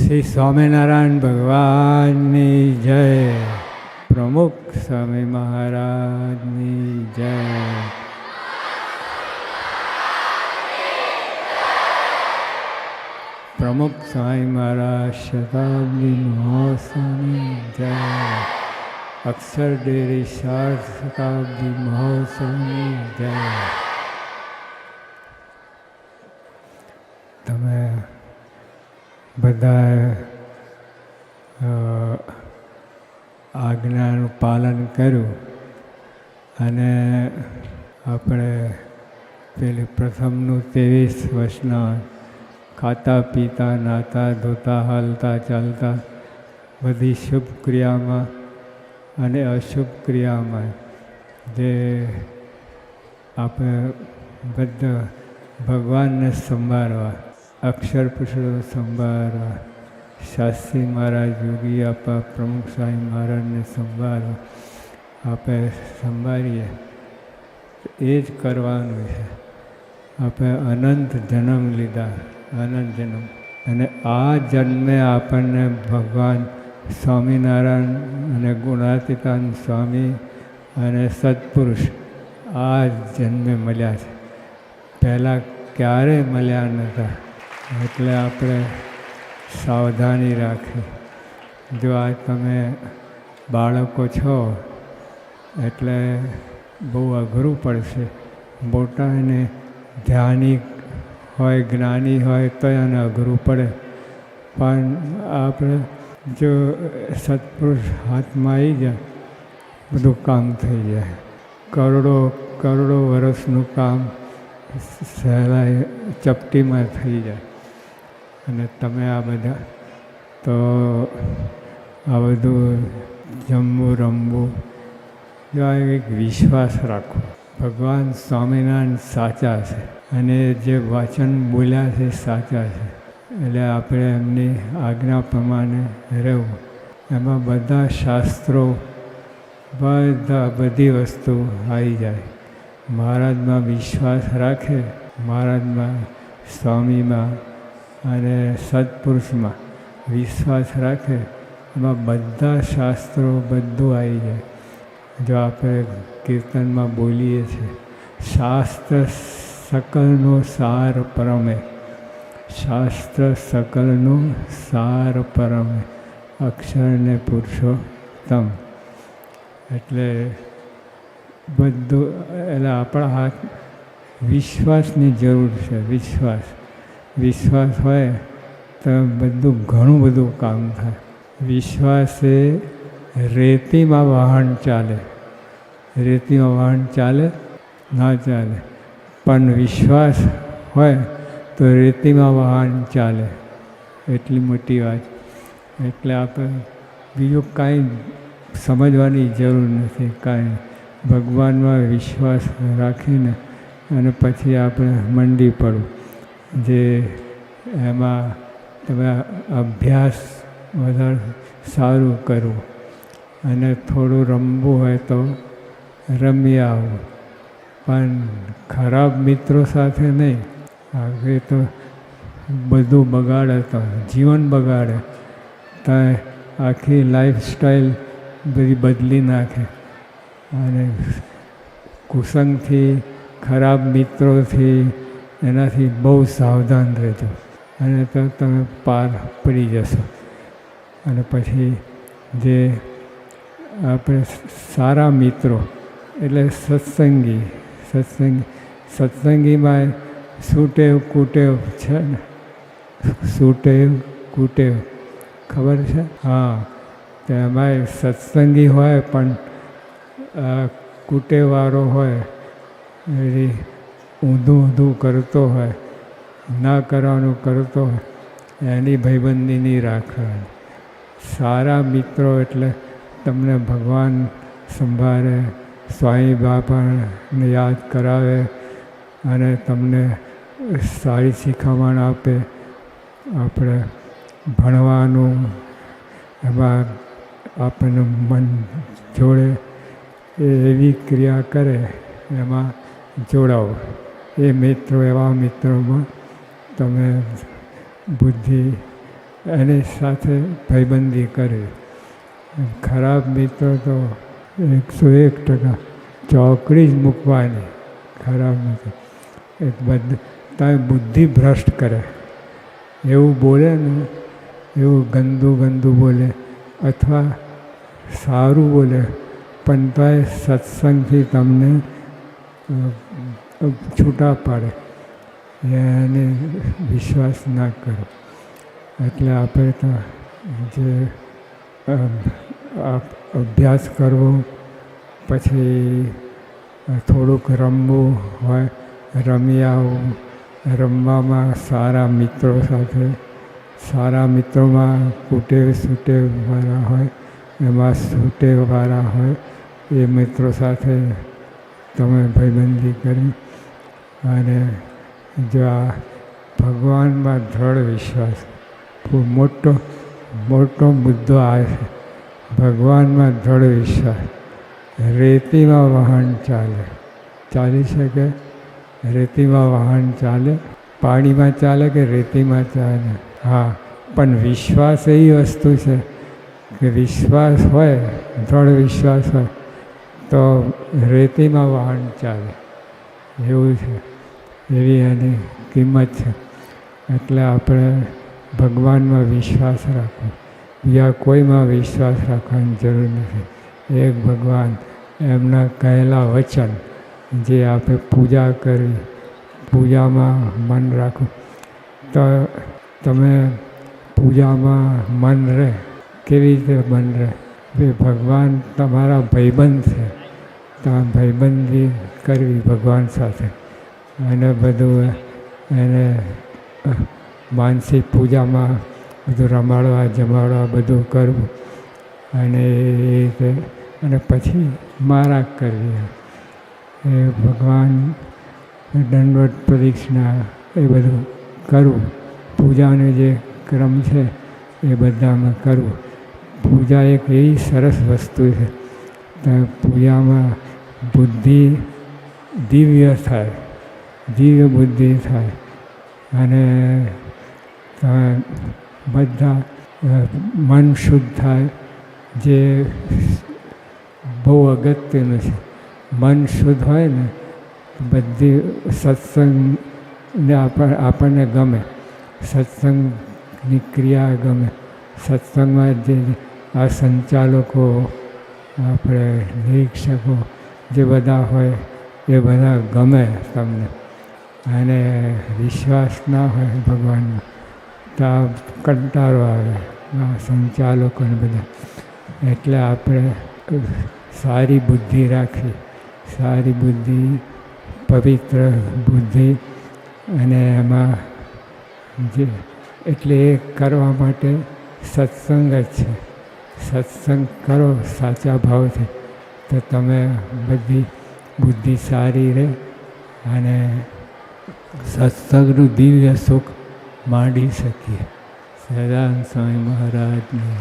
શ્રી સ્વામિનારાયણ ભગવાનની જય, પ્રમુખ સ્વામી મહારાજની જય. પ્રમુખ સ્વામી મહારાજ શતાબ્દી મહોત્સવની જય. અક્ષર ડેરી સાર્ધ શતાબ્દી મહોત્સવની જય. તમે બધા આજ્ઞાનું પાલન કર્યું અને આપણે પેલી પ્રથમનું 23 વર્ષના ખાતા પીતા નાતા ધોતા હાલતા ચાલતા બધી શુભ ક્રિયામાં અને અશુભ ક્રિયામાં જે આપણે બધા ભગવાનને સંભાળવા, અક્ષર પુરુષો સંભાળવા, શાસ્ત્રી મહારાજ યોગી આપા પ્રમુખ સ્વામી મહારાજને સંભાળવા આપણે સંભાળીએ એ જ કરવાનું છે. આપણે અનંત જન્મ લીધા, અનંત જન્મ, અને આ જન્મે આપણને ભગવાન સ્વામિનારાયણ અને ગુણાતીતાન સ્વામી અને સત્પુરુષ આ જન્મે મળ્યા છે. પહેલાં ક્યારેય મળ્યા નહોતા. એટલે આપણે સાવધાની રાખી. જો આ તમે બાળકો છો એટલે બહુ અઘરું પડશે. મોટાને ધ્યાની હોય, જ્ઞાની હોય તો એને અઘરું પડે, પણ આપણે જો સત્પુરુષ હાથમાં આવી જાય બધું કામ થઈ જાય. કરોડો વર્ષનું કામ સહેલાઈ ચપટીમાં થઈ જાય. અને તમે આ બધા તો આ બધું જમવું રમવું, જો આ એક વિશ્વાસ રાખો. ભગવાન સ્વામિનારાયણ સાચા છે અને જે વચન બોલ્યા છે સાચા છે. એટલે આપણે એમની આજ્ઞા પ્રમાણે રહેવું. એમાં બધા શાસ્ત્રો બધી વસ્તુ આવી જાય. મહારાજમાં વિશ્વાસ રાખે, મહારાજમાં સ્વામીમાં અને સત્પુરુષમાં વિશ્વાસ રાખે, એમાં બધા શાસ્ત્રો બધું આવી જાય. જો આપણે કીર્તનમાં બોલીએ છીએ, શાસ્ત્ર સકલનો સાર પરમે, શાસ્ત્ર સકલનો સાર પરમે, અક્ષરને પુરુષોત્તમ. એટલે બધું, એટલે આપણા હાથ વિશ્વાસની જરૂર છે. વિશ્વાસ હોય તો બધું ઘણું બધું કામ થાય. વિશ્વાસ એ રેતીમાં વાહન ચાલે, રેતીમાં વાહન ચાલે ના ચાલે, પણ વિશ્વાસ હોય તો રેતીમાં વાહન ચાલે. એટલી મોટી વાત. એટલે આપણે બીજું કાંઈ સમજવાની જરૂર નથી. કાંઈ ભગવાનમાં વિશ્વાસ રાખીને અને પછી આપણે મંડી પડવું. જે એમાં તમે અભ્યાસ વધારે સારું કરવું અને થોડું રમવું હોય તો રમી આવવું, પણ ખરાબ મિત્રો સાથે નહીં. હવે તો બધું બગાડે, તો જીવન બગાડે, તો આખી લાઈફસ્ટાઈલ બધી બદલી નાખે. અને કુસંગથી, ખરાબ મિત્રોથી, એનાથી બહુ સાવધાન રહેજો, અને તો તમે પાર પડી જશો. અને પછી જે આપણે સારા મિત્રો એટલે સત્સંગીમાં સુટેવ કુટેવ છે ને, સુટેવ કુટેવ ખબર છે? હા, તો એમાંય સત્સંગી હોય પણ કુટેવાળો હોય, એ ઊંધું કરતો હોય, ના કરવાનું કરતો હોય, એની ભાઈબંધી નહીં રાખવાની. સારા મિત્રો એટલે તમને ભગવાન સંભાળે, સ્વામી બાપાને યાદ કરાવે અને તમને સારી શિખામણ આપે. આપણે ભણવાનું એમાં આપણને મન જોડે, એવી ક્રિયા કરે એમાં જોડાવો. એ મિત્રો, એવા મિત્રોમાં તમે બુદ્ધિ એની સાથે ભાઈબંધી કરવી. ખરાબ મિત્ર તો 101% ચોકડી જ મૂકવાની. ખરાબ મિત્ર એક બધા બુદ્ધિ ભ્રષ્ટ કરે, એવું બોલે ને એવું ગંદુ બોલે, અથવા સારું બોલે પણ તોય સત્સંગથી તમને છૂટા પાડે, એને વિશ્વાસ ના કરો. એટલે આપણે તો જે અભ્યાસ કરવો, પછી થોડુંક રમવું હોય, રમી આવવું. રમવામાં સારા મિત્રો સાથે, સારા મિત્રોમાં કુટેવ સુટેવવાળા હોય, એમાં સુટેવવાળા હોય એ મિત્રો સાથે તમે ભાઈબંધી કરી. અને જો આ ભગવાનમાં દ્રઢ વિશ્વાસ, મોટો મુદ્દો આવે છે. ભગવાનમાં દ્રઢ વિશ્વાસ. રેતીમાં વાહન ચાલી શકે? રેતીમાં વાહન ચાલે? પાણીમાં ચાલે કે રેતીમાં ચાલે? હા, પણ વિશ્વાસ એવી વસ્તુ છે કે વિશ્વાસ હોય, દ્રઢ વિશ્વાસ હોય તો રેતીમાં વાહન ચાલે. એવું છે, એવી એની કિંમત છે. એટલે આપણે ભગવાનમાં વિશ્વાસ રાખવો, બીજા કોઈમાં વિશ્વાસ રાખવાની જરૂર નથી. એક ભગવાન, એમના કહેલા વચન, જે આપણે પૂજા કરવી, પૂજામાં મન રાખવું. તો તમે પૂજામાં મન રહે, કેવી રીતે મન રહે? ભગવાન તમારા ભાઈબંધ છે, તો ભાઈબંધી કરવી ભગવાન સાથે. અને બધું એને માનસિક પૂજામાં બધું રમાડવા જમાડવા બધું કરવું. અને એ રીતે અને પછી મારા કરવી. એ ભગવાન દંડવત પ્રદક્ષિણા એ બધું કરવું. પૂજાનો જે ક્રમ છે એ બધામાં કરવું. પૂજા એક એવી સરસ વસ્તુ છે, તો પૂજામાં બુદ્ધિ દિવ્ય થાય, દિવ્ય બુદ્ધિ થાય. અને બધા મન શુદ્ધ થાય, જે બહુ અગત્યનું છે. મન શુદ્ધ હોય ને બધી સત્સંગને આપણને ગમે, સત્સંગની ક્રિયા ગમે. સત્સંગમાં જે આ સંચાલકો, આપણે નિરીક્ષકો જે બધા હોય એ બધા ગમે તમને. અને વિશ્વાસ ના હોય ભગવાનમાં તો કંટાળો આવે આ સંચાલકોને બધા. એટલે આપણે સારી બુદ્ધિ રાખવી, સારી બુદ્ધિ, પવિત્ર બુદ્ધિ. અને એમાં જે એટલે એ કરવા માટે સત્સંગ જ છે. સત્સંગ કરો સાચા ભાવથી તો તમે બધી બુદ્ધિ સારી રહે અને સત્સંગનું દિવ્ય સુખ માંડી શકીએ. સદાનંદ સ્વામી મહારાજની